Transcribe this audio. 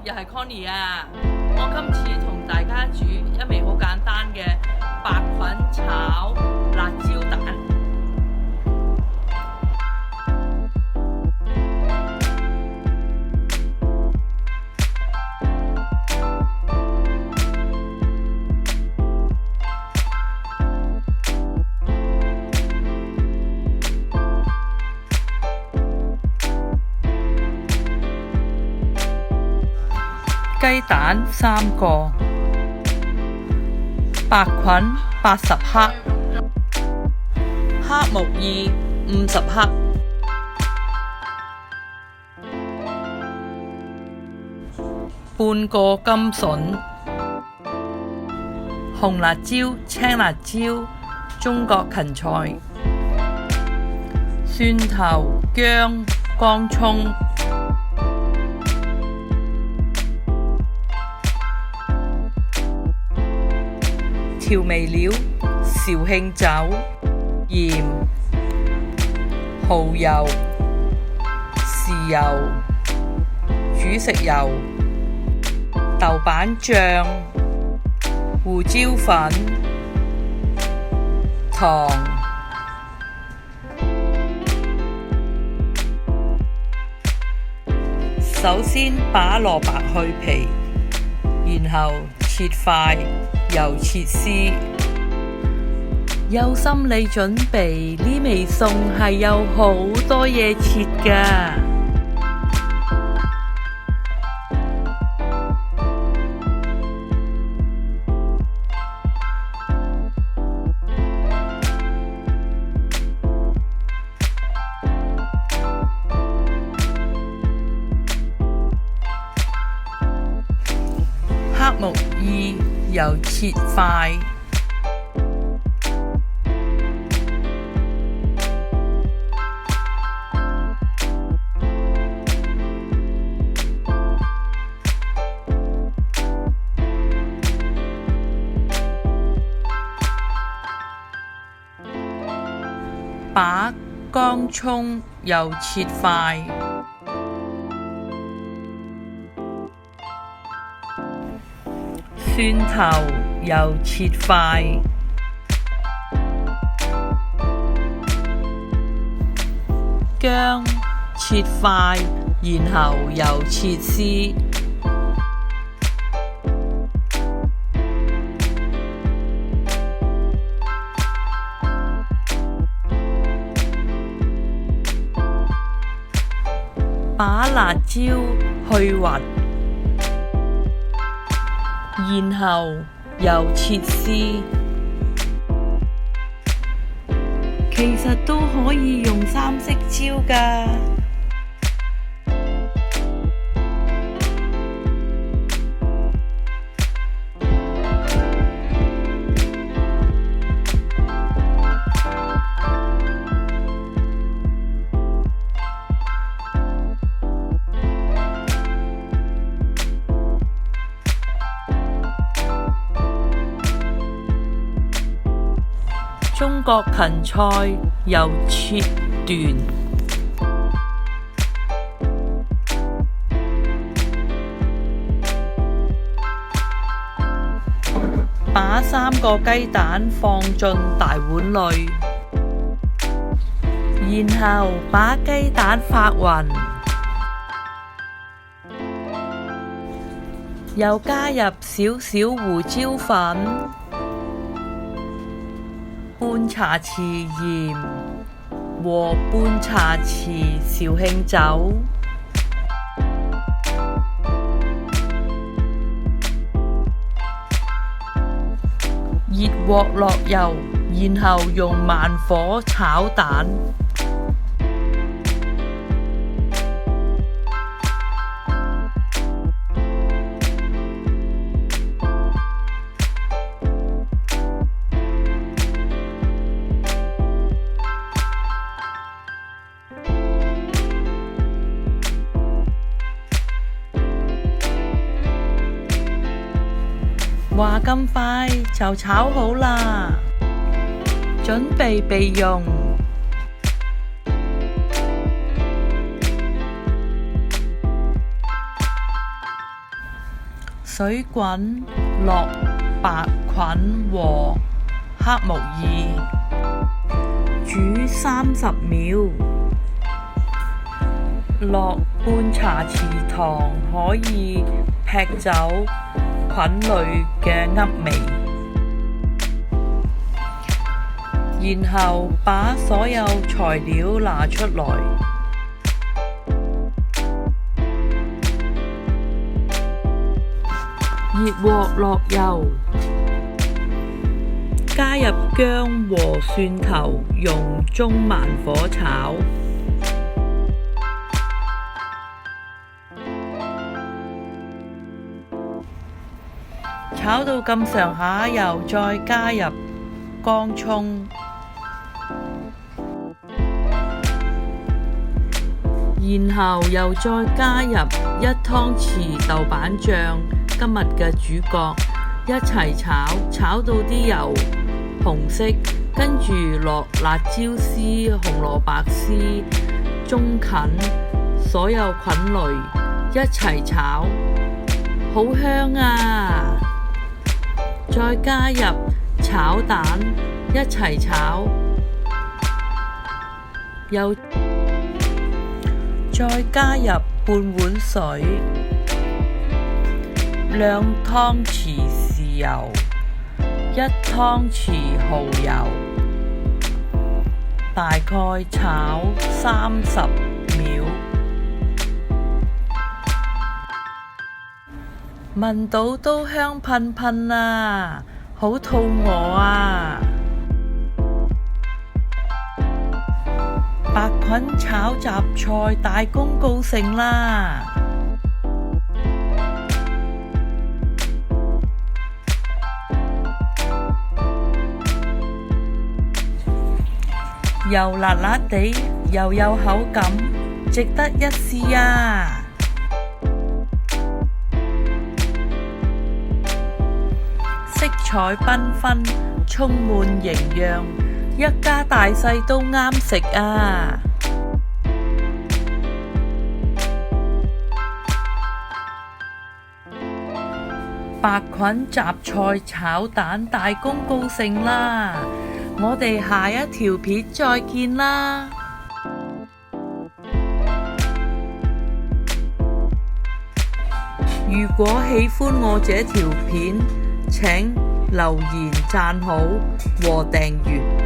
又係 Connie 啊！我今次同大家煮一味好簡單嘅白菌炒辣椒蛋。雞蛋3個，白菌80克，黑木耳50克，半個甘筍，紅辣椒、青辣椒、中國芹菜、蒜頭、薑、乾葱。調味料：紹興酒、鹽、蠔油、豉油、煮食油、豆瓣醬、胡椒粉、糖。首先把蘿蔔去皮，然後切塊，又切絲。有心理準備，呢味餸係有好多嘢切㗎。黑木耳又切塊，把乾葱又切塊。蒜頭又切塊，薑切塊，然後又切絲。把辣椒去核，然後又切絲。其實都可以用三色椒㗎。中國芹菜又切段，把3個雞蛋放進大碗裏，然後把雞蛋發勻，又加入少少胡椒粉、半茶匙鹽和半茶匙紹興酒，熱鑊落油，然後用慢火炒蛋。話咁快就炒好啦，準備備用。水滾落白菌和黑木耳，煮30秒，落半茶匙糖，可以劈走菌類嘅噏味。然後把所有材料拿出來，熱鑊落油，加入薑和蒜頭，用中慢火炒。炒到咁上下，又再加入乾葱，然後又再加入1湯匙豆瓣醬，今日嘅主角，一齊炒，炒到啲油紅色，跟住落辣椒絲、紅蘿蔔絲、中芹，所有菌類一齊炒，好香啊！再加入炒蛋，一齊炒，又再加入半碗水，2湯匙豉油，1湯匙蠔油，大概炒30秒。聞到都香噴噴啊，好肚餓啊！白菌炒雜菜大功告成啦！又辣辣地，又有口感，值得一試啊！色彩繽紛，充滿營養，一家大細都啱食啊！白菌雜菜炒蛋大功告成啦！我哋下一條片再見啦！如果喜歡我這條片，請留言讚好和訂閱。